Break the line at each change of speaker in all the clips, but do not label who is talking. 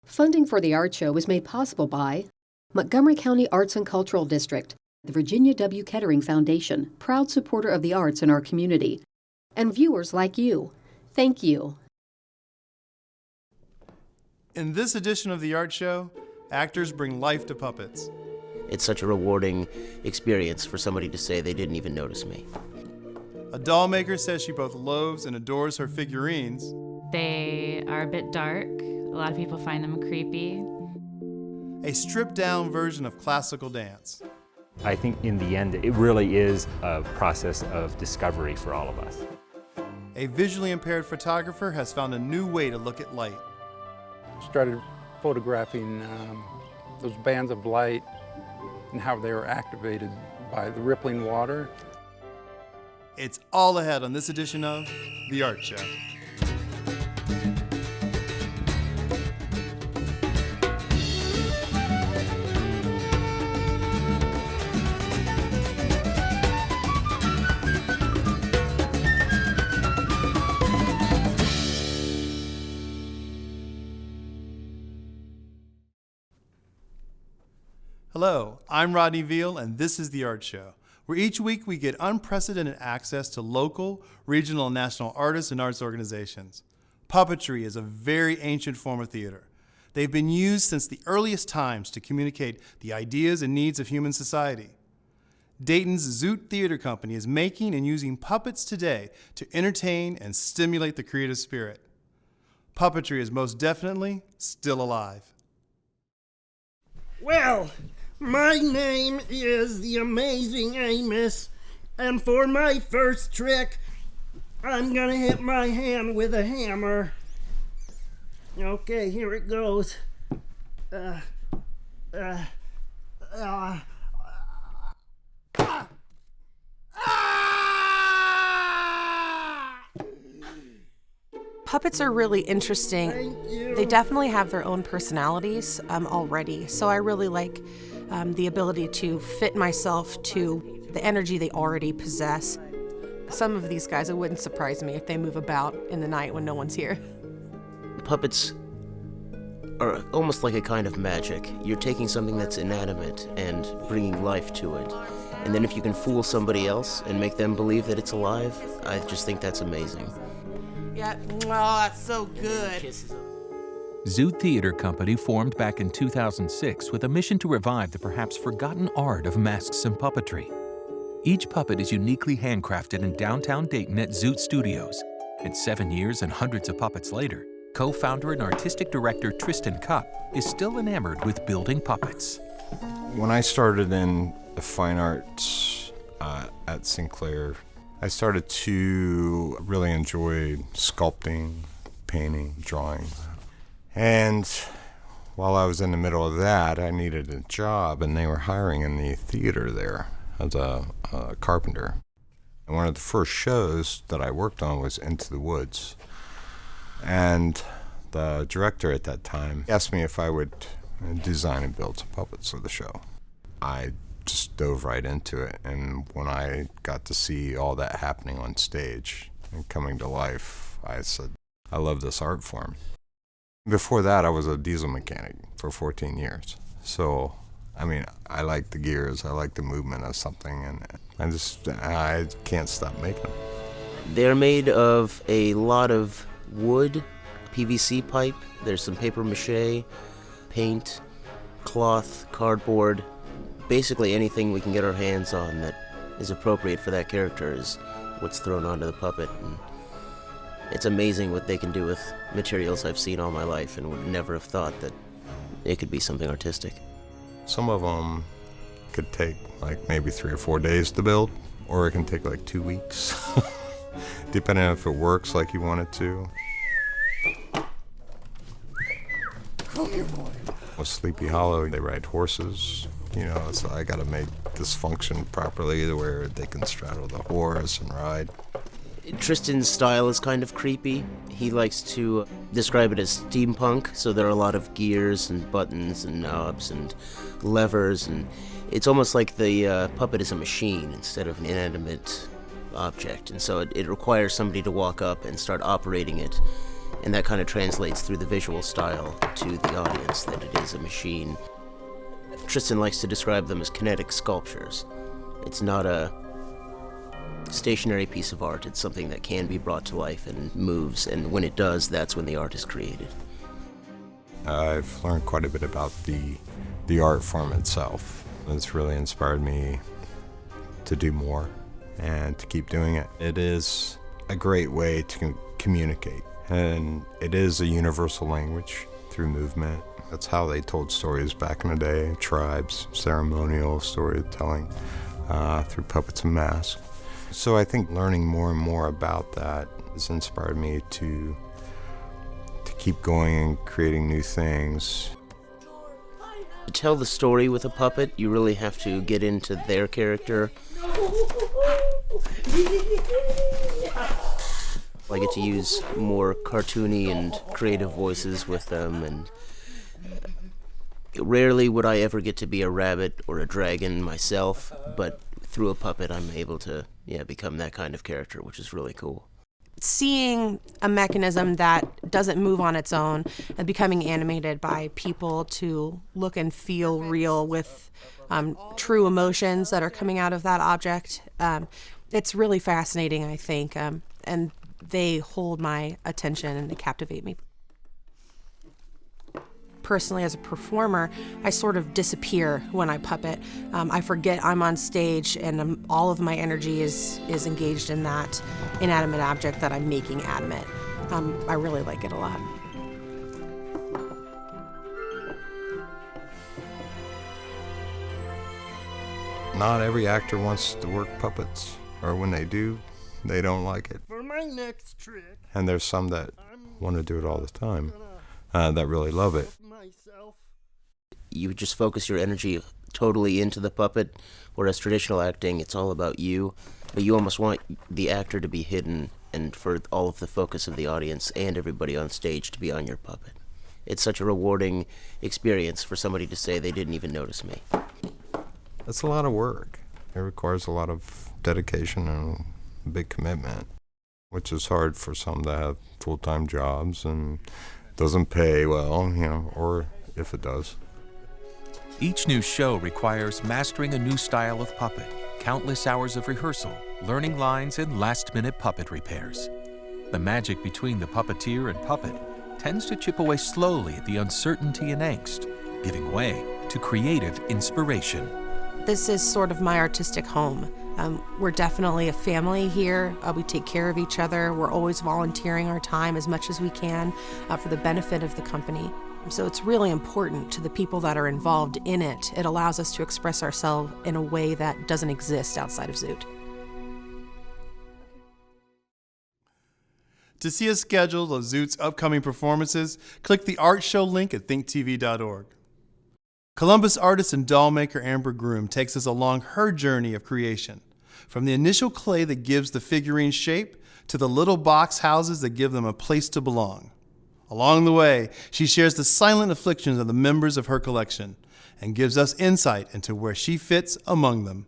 Funding for the art show was made possible by Montgomery County Arts and Cultural District, the Virginia W. Kettering Foundation, proud supporter of the arts in our community, and viewers like you. Thank you.
In this edition of the art show, actors bring life to puppets.
It's such a rewarding experience for somebody to say they didn't even notice me.
A doll maker says she both loathes and adores her figurines.
They are a bit dark. A lot of people find them creepy.
A stripped-down version of classical dance.
I think in the end, it really is a process of discovery for all of us.
A visually impaired photographer has found a new way to look at light.
Started photographing those bands of light and how they were activated by the rippling water.
It's all ahead on this edition of The Art Show. Hello, I'm Rodney Veal, and this is The Art Show, where each week we get unprecedented access to local, regional, and national artists and arts organizations. Puppetry is a very ancient form of theater. They've been used since the earliest times to communicate the ideas and needs of human society. Dayton's Zoot Theater Company is making and using puppets today to entertain and stimulate the creative spirit. Puppetry is most definitely still alive.
Well, my name is the Amazing Amos, and for my first trick, I'm gonna hit my hand with a hammer. Okay, here it goes.
Puppets are really interesting. They definitely have their own personalities already, so I really like the ability to fit myself to the energy they already possess. Some of these guys, it wouldn't surprise me if they move about in the night when no one's here.
Puppets are almost like a kind of magic. You're taking something that's inanimate and bringing life to it. And then if you can fool somebody else and make them believe that it's alive, I just think that's amazing.
Yeah, oh, that's so good.
Zoot Theater Company formed back in 2006 with a mission to revive the perhaps forgotten art of masks and puppetry. Each puppet is uniquely handcrafted in downtown Dayton at Zoot Studios. And 7 years and hundreds of puppets later, co-founder and artistic director Tristan Kopp is still enamored with building puppets.
When I started in the fine arts at Sinclair, I started to really enjoy sculpting, painting, drawing. And while I was in the middle of that, I needed a job, and they were hiring in the theater there as a carpenter. And one of the first shows that I worked on was Into the Woods. And the director at that time asked me if I would design and build some puppets for the show. I just dove right into it, and when I got to see all that happening on stage and coming to life, I said, I love this art form. Before that, I was a diesel mechanic for 14 years. So, I mean, I like the gears, I like the movement of something, and I can't stop making them.
They're made of a lot of wood, PVC pipe, there's some paper mache, paint, cloth, cardboard. Basically anything we can get our hands on that is appropriate for that character is what's thrown onto the puppet. And it's amazing what they can do with materials I've seen all my life and would never have thought that it could be something artistic.
Some of them could take like maybe 3 or 4 days to build, or it can take like 2 weeks, depending on if it works like you want it to.
Come here, boy.
With Sleepy Hollow, they ride horses. You know, so I gotta make this function properly to where they can straddle the horse and ride.
Tristan's style is kind of creepy. He likes to describe it as steampunk, so there are a lot of gears and buttons and knobs and levers, and it's almost like the puppet is a machine instead of an inanimate object, and so it requires somebody to walk up and start operating it And that kind of translates through the visual style to the audience, that it is a machine. Tristan likes to describe them as kinetic sculptures. It's not a stationary piece of art. It's something that can be brought to life and moves, and when it does, that's when the art is created.
I've learned quite a bit about the art form itself. It's really inspired me to do more and to keep doing it. It is a great way to communicate, and it is a universal language through movement. That's how they told stories back in the day, tribes, ceremonial storytelling through puppets and masks. So I think learning more and more about that has inspired me to keep going and creating new things.
To tell the story with a puppet, you really have to get into their character. I get to use more cartoony and creative voices with them, and rarely would I ever get to be a rabbit or a dragon myself, but through a puppet I'm able to become that kind of character, which is really cool.
Seeing a mechanism that doesn't move on its own and becoming animated by people to look and feel real with true emotions that are coming out of that object, it's really fascinating, I think, and they hold my attention and they captivate me. Personally, as a performer, I sort of disappear when I puppet. I forget I'm on stage, and all of my energy is engaged in that inanimate object that I'm making animate. I really like it a lot.
Not every actor wants to work puppets, or when they do, they don't like it.
For my next trick,
and there's some that want to do it all the time, that really love it.
You just focus your energy totally into the puppet, whereas traditional acting, it's all about you, but you almost want the actor to be hidden and for all of the focus of the audience and everybody on stage to be on your puppet. It's such a rewarding experience for somebody to say they didn't even notice me.
It's a lot of work. It requires a lot of dedication and a big commitment, which is hard for some that have full-time jobs and doesn't pay well, or if it does.
Each new show requires mastering a new style of puppet, countless hours of rehearsal, learning lines, and last-minute puppet repairs. The magic between the puppeteer and puppet tends to chip away slowly at the uncertainty and angst, giving way to creative inspiration.
This is sort of my artistic home. We're definitely a family here. We take care of each other. We're always volunteering our time as much as we can for the benefit of the company. So it's really important to the people that are involved in it. It allows us to express ourselves in a way that doesn't exist outside of Zoot.
To see a schedule of Zoot's upcoming performances, click the art show link at thinktv.org. Columbus artist and doll maker Amber Groom takes us along her journey of creation, from the initial clay that gives the figurine shape to the little box houses that give them a place to belong. Along the way, she shares the silent afflictions of the members of her collection and gives us insight into where she fits among them.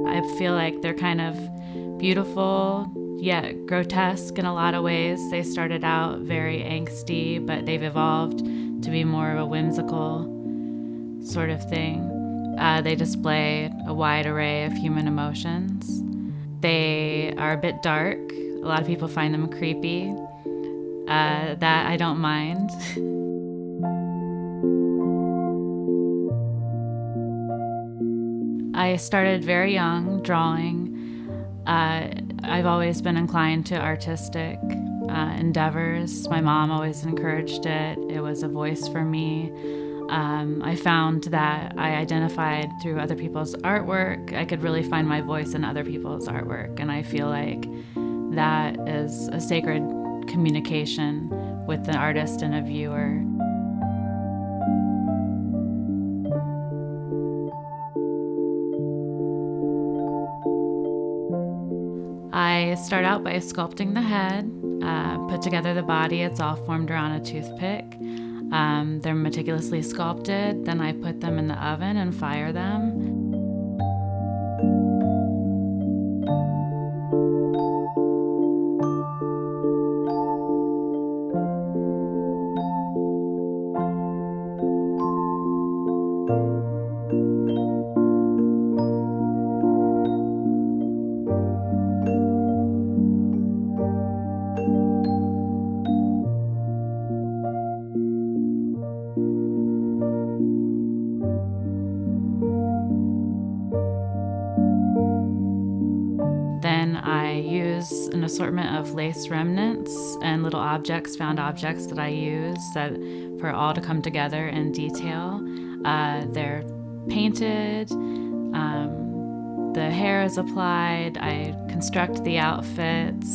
I feel like they're kind of beautiful, yet grotesque in a lot of ways. They started out very angsty, but they've evolved to be more of a whimsical sort of thing. They display a wide array of human emotions. They are a bit dark. A lot of people find them creepy. That I don't mind. I started very young drawing. I've always been inclined to artistic endeavors. My mom always encouraged it. It was a voice for me. I found that I identified through other people's artwork. I could really find my voice in other people's artwork, and I feel like that is a sacred communication with an artist and a viewer. I start out by sculpting the head, put together the body. It's all formed around a toothpick. They're meticulously sculpted. Then I put them in the oven and fire them. Then I use an assortment of lace remnants and little objects, found objects that I use for it all to come together in detail. They're painted, the hair is applied, I construct the outfits.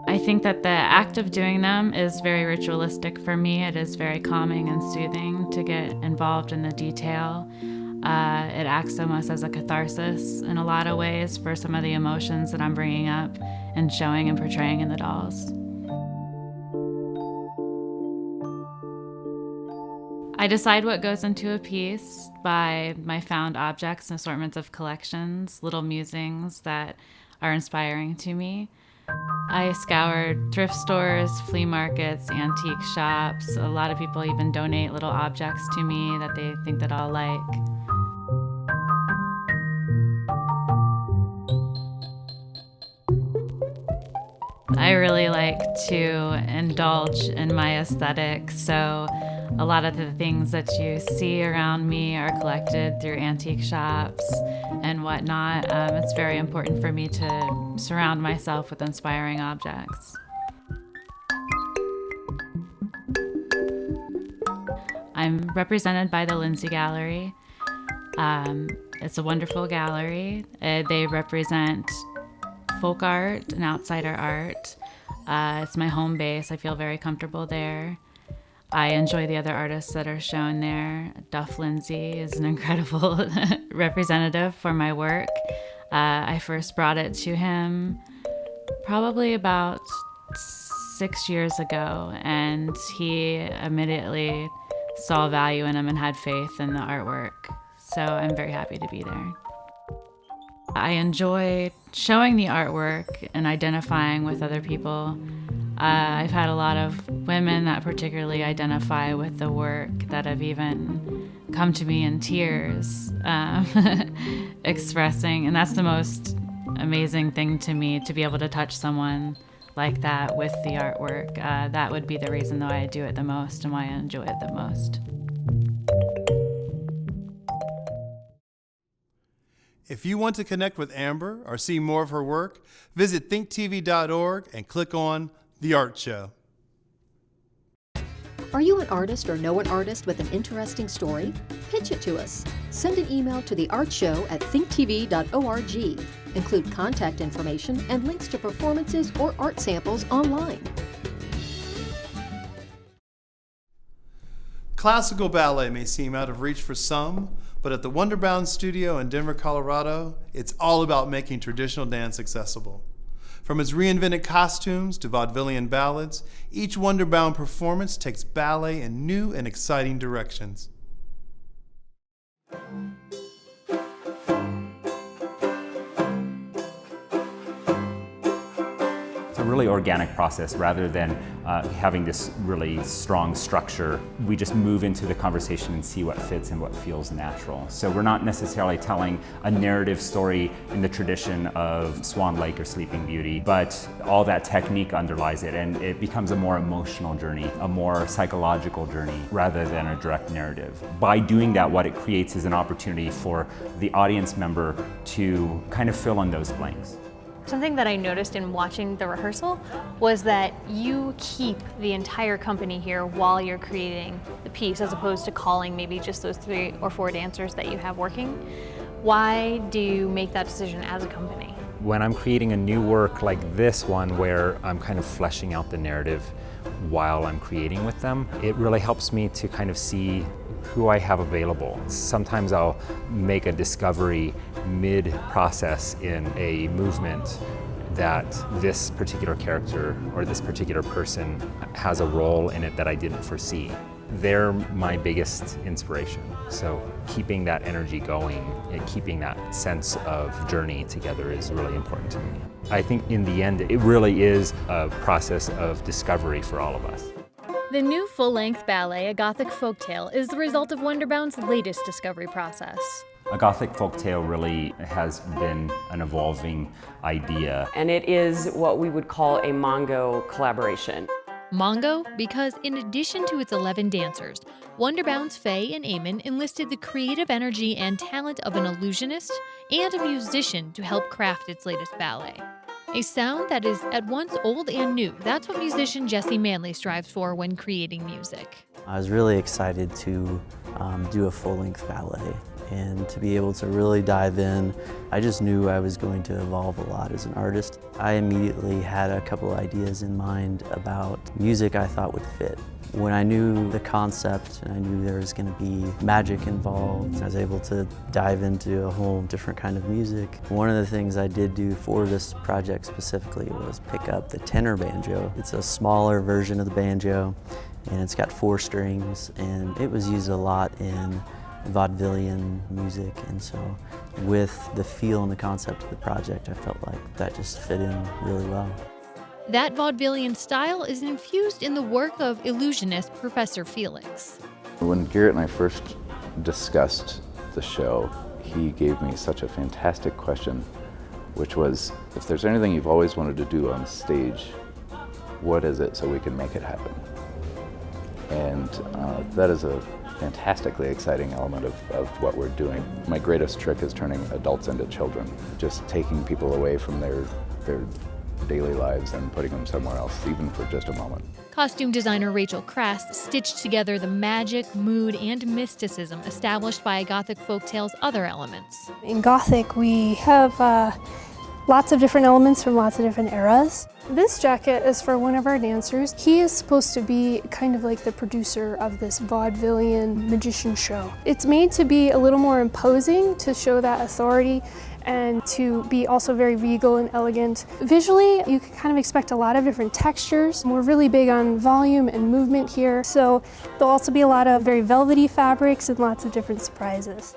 I think that the act of doing them is very ritualistic for me. It is very calming and soothing to get involved in the detail. It acts almost as a catharsis in a lot of ways for some of the emotions that I'm bringing up and showing and portraying in the dolls. I decide what goes into a piece by my found objects and assortments of collections, little musings that are inspiring to me. I scoured thrift stores, flea markets, antique shops. A lot of people even donate little objects to me that they think that I'll like. I really like to indulge in my aesthetic, so a lot of the things that you see around me are collected through antique shops and whatnot. It's very important for me to surround myself with inspiring objects. I'm represented by the Lindsay Gallery. It's a wonderful gallery. They represent folk art and outsider art. It's my home base. I feel very comfortable there. I enjoy the other artists that are shown there. Duff Lindsay is an incredible representative for my work. I first brought it to him probably about 6 years ago, and he immediately saw value in him and had faith in the artwork. So I'm very happy to be there. I enjoy showing the artwork and identifying with other people. I've had a lot of women that particularly identify with the work that have even come to me in tears, expressing, and that's the most amazing thing to me, to be able to touch someone like that with the artwork. That would be the reason why I do it the most and why I enjoy it the most.
If you want to connect with Amber or see more of her work, visit thinktv.org and click on The Art Show.
Are you an artist or know an artist with an interesting story? Pitch it to us. Send an email to theartshow@thinktv.org. Include contact information and links to performances or art samples online.
Classical ballet may seem out of reach for some, but at the Wonderbound Studio in Denver, Colorado, it's all about making traditional dance accessible. From its reinvented costumes to vaudevillian ballads, each Wonderbound performance takes ballet in new and exciting directions.
It's a really organic process rather than having this really strong structure. We just move into the conversation and see what fits and what feels natural. So we're not necessarily telling a narrative story in the tradition of Swan Lake or Sleeping Beauty, but all that technique underlies it, and it becomes a more emotional journey, a more psychological journey rather than a direct narrative. By doing that, what it creates is an opportunity for the audience member to kind of fill in those blanks.
Something that I noticed in watching the rehearsal was that you keep the entire company here while you're creating the piece, as opposed to calling maybe just those 3 or 4 dancers that you have working. Why do you make that decision as a company?
When I'm creating a new work like this one, where I'm kind of fleshing out the narrative while I'm creating with them, it really helps me to kind of see who I have available. Sometimes I'll make a discovery mid-process in a movement that this particular character or this particular person has a role in it that I didn't foresee. They're my biggest inspiration. So keeping that energy going and keeping that sense of journey together is really important to me. I think in the end, it really is a process of discovery for all of us.
The new full-length ballet, A Gothic Folktale, is the result of Wonderbound's latest discovery process.
A Gothic folktale really has been an evolving idea.
And it is what we would call a Mongo collaboration.
Mongo, because in addition to its 11 dancers, Wonderbound's Faye and Eamon enlisted the creative energy and talent of an illusionist and a musician to help craft its latest ballet. A sound that is at once old and new. That's what musician Jesse Manley strives for when creating music.
I was really excited to do a full-length ballet and to be able to really dive in. I just knew I was going to evolve a lot as an artist. I immediately had a couple ideas in mind about music I thought would fit. When I knew the concept and I knew there was going to be magic involved, I was able to dive into a whole different kind of music. One of the things I did do for this project specifically was pick up the tenor banjo. It's a smaller version of the banjo and it's got 4 strings, and it was used a lot in vaudevillian music, and so with the feel and the concept of the project, I felt like that just fit in really well.
That vaudevillian style is infused in the work of illusionist Professor Felix.
When Garrett and I first discussed the show, he gave me such a fantastic question, which was, if there's anything you've always wanted to do on stage, what is it so we can make it happen? And that is a fantastically exciting element of what we're doing. My greatest trick is turning adults into children, just taking people away from their daily lives and putting them somewhere else, even for just a moment.
Costume designer Rachel Krast stitched together the magic, mood, and mysticism established by A Gothic Folktale's other elements.
In Gothic, we have lots of different elements from lots of different eras. This jacket is for one of our dancers. He is supposed to be kind of like the producer of this vaudevillian magician show. It's made to be a little more imposing, to show that authority, and to be also very regal and elegant. Visually, you can kind of expect a lot of different textures. We're really big on volume and movement here, so there'll also be a lot of very velvety fabrics and lots of different surprises.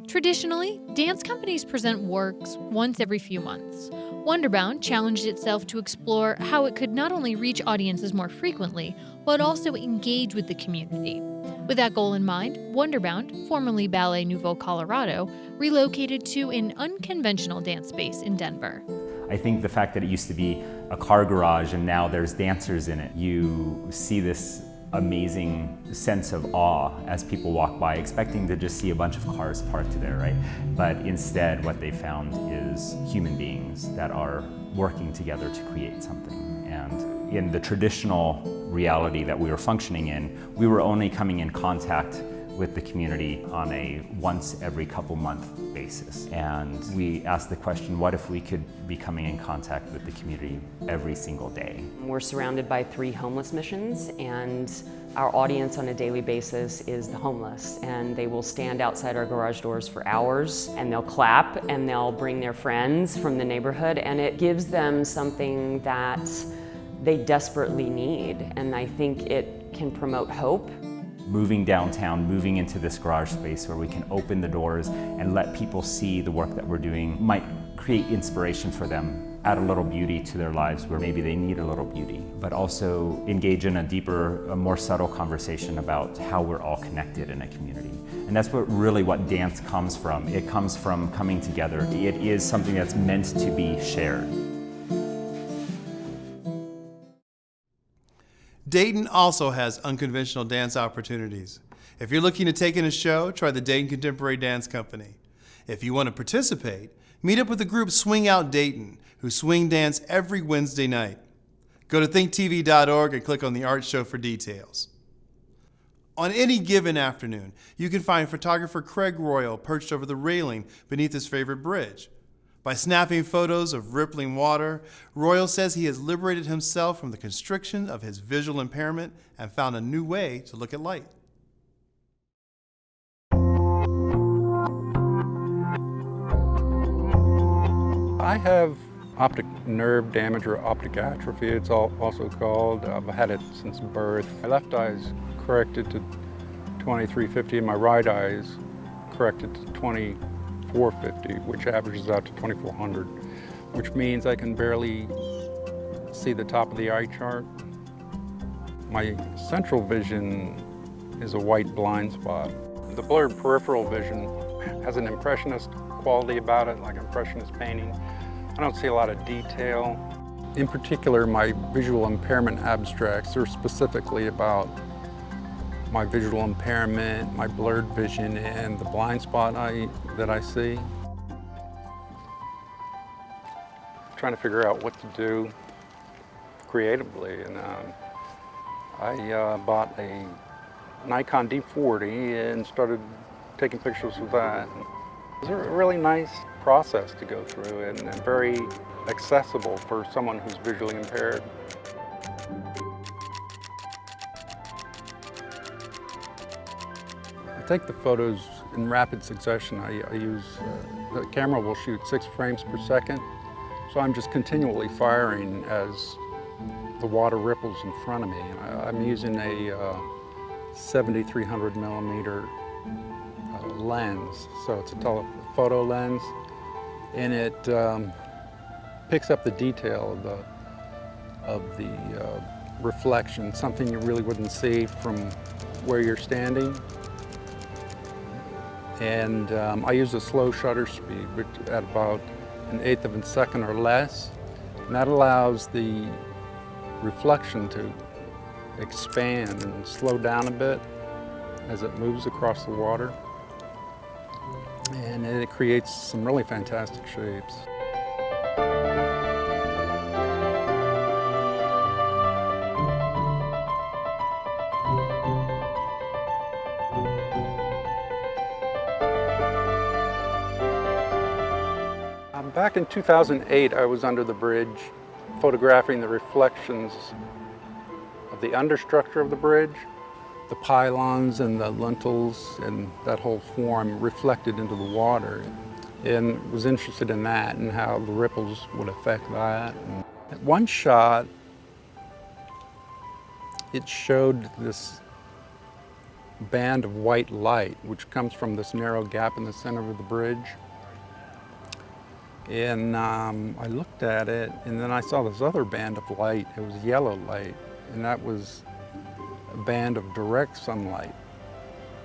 Traditionally, dance companies present works once every few months. Wonderbound challenged itself to explore how it could not only reach audiences more frequently, but also engage with the community. With that goal in mind, Wonderbound, formerly Ballet Nouveau Colorado, relocated to an unconventional dance space in Denver.
I think the fact that it used to be a car garage and now there's dancers in it, you see this amazing sense of awe as people walk by, expecting to just see a bunch of cars parked there, right? But instead, what they found is human beings that are working together to create something. And in the traditional reality that we were functioning in, we were only coming in contact with the community on a once every couple month basis. And we asked the question, what if we could be coming in contact with the community every single day?
We're surrounded by 3 homeless missions, and our audience on a daily basis is the homeless, and they will stand outside our garage doors for hours, and they'll clap, and they'll bring their friends from the neighborhood, and it gives them something that they desperately need, and I think it can promote hope.
Moving downtown, moving into this garage space where we can open the doors and let people see the work that we're doing might create inspiration for them, add a little beauty to their lives where maybe they need a little beauty, but also engage in a deeper, a more subtle conversation about how we're all connected in a community. And that's what dance comes from. It comes from coming together. It is something that's meant to be shared.
Dayton also has unconventional dance opportunities. If you're looking to take in a show, try the Dayton Contemporary Dance Company. If you want to participate, meet up with the group Swing Out Dayton, who swing dance every Wednesday night. Go to thinktv.org and click on the art show for details. On any given afternoon, you can find photographer Craig Royal perched over the railing beneath his favorite bridge. By snapping photos of rippling water, Royal says he has liberated himself from the constriction of his visual impairment and found a new way to look at light.
I have optic nerve damage or optic atrophy, it's also called. I've had it since birth. My left eye is corrected to 2350 and my right eye is corrected to 2450, which averages out to 2400, which means I can barely see the top of the eye chart. My central vision is a white blind spot. The blurred peripheral vision has an impressionist quality about it, like impressionist painting. I don't see a lot of detail. In particular, my visual impairment abstracts are specifically about my visual impairment, my blurred vision, and the blind spot that I see. Trying to figure out what to do creatively, and I bought a Nikon D40 and started taking pictures with that. It was a really nice process to go through and very accessible for someone who's visually impaired. I take the photos in rapid succession. I use, the camera will shoot 6 frames per second, so I'm just continually firing as the water ripples in front of me. I'm using a 7300 millimeter lens, so it's a telephoto lens, and it picks up the detail of the reflection, something you really wouldn't see from where you're standing. And I use a slow shutter speed, which at about 1/8 of a second or less, and that allows the reflection to expand and slow down a bit as it moves across the water. And it creates some really fantastic shapes. Back in 2008, I was under the bridge photographing the reflections of the understructure of the bridge. The pylons and the lintels and that whole form reflected into the water, and was interested in that and how the ripples would affect that. And at one shot, it showed this band of white light which comes from this narrow gap in the center of the bridge. And I looked at it, and then I saw this other band of light. It was yellow light, and that was a band of direct sunlight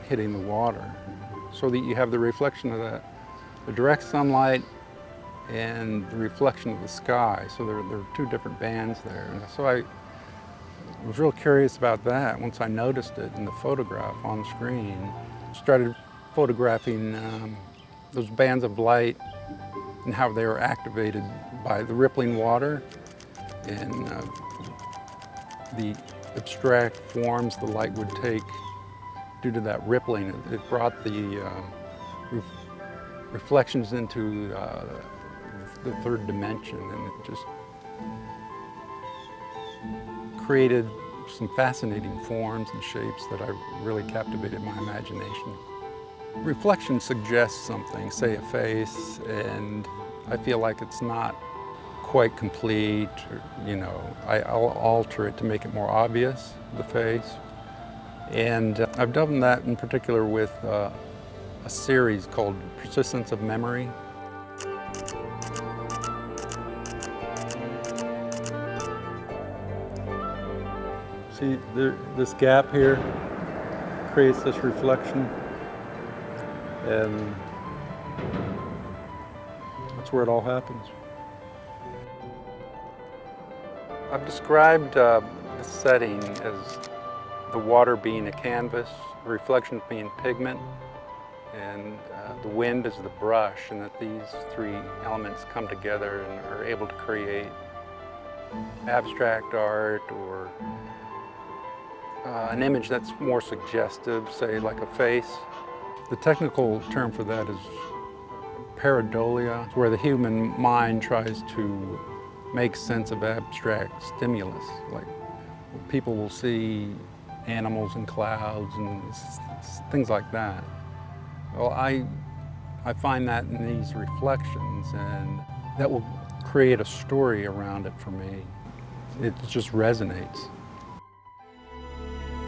hitting the water, so that you have the reflection of the direct sunlight and the reflection of the sky. So there are 2 different bands there. And so I was real curious about that once I noticed it in the photograph on screen. Started photographing those bands of light and how they were activated by the rippling water and the abstract forms the light would take due to that rippling. It brought the reflections into the 3rd dimension, and it just created some fascinating forms and shapes that really captivated my imagination. Reflection suggests something, say a face, and I feel like it's not quite complete, or, I'll alter it to make it more obvious, the face. And I've done that in particular with a series called Persistence of Memory. See, this gap here creates this reflection, and that's where it all happens. I've described the setting as the water being a canvas, the reflections being pigment, and the wind is the brush, and that these 3 elements come together and are able to create abstract art or an image that's more suggestive, say like a face. The technical term for that is pareidolia, where the human mind tries to make sense of abstract stimulus. Like people will see animals and clouds and things like that. Well, I find that in these reflections, and that will create a story around it for me. It just resonates.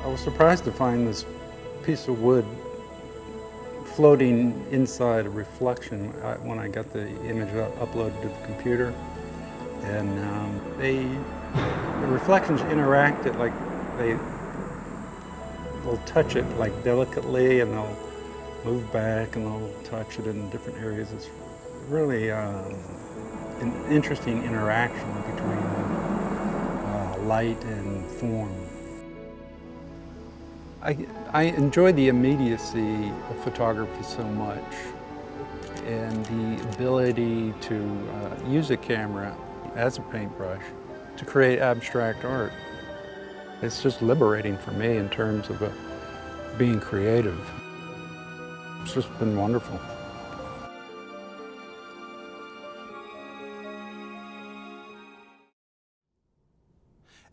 I was surprised to find this piece of wood floating inside a reflection when I got the image uploaded to the computer. And the reflections interacted like they'll touch it like delicately, and they'll move back and they'll touch it in different areas. It's really an interesting interaction between light and form. I enjoy the immediacy of photography so much, and the ability to use a camera as a paintbrush to create abstract art. It's just liberating for me in terms of being creative. It's just been wonderful.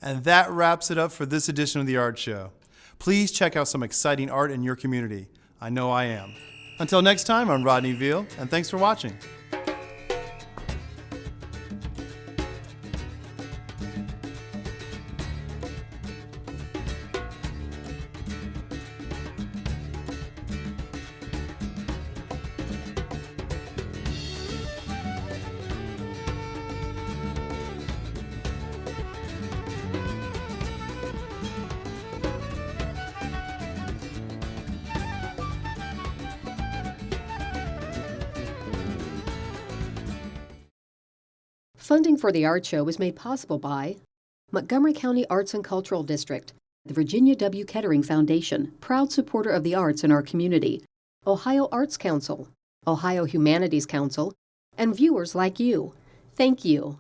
And that wraps it up for this edition of The Art Show. Please check out some exciting art in your community. I know I am. Until next time, I'm Rodney Veal, and thanks for watching.
Funding for the Art Show was made possible by Montgomery County Arts and Cultural District, the Virginia W. Kettering Foundation, proud supporter of the arts in our community, Ohio Arts Council, Ohio Humanities Council, and viewers like you. Thank you.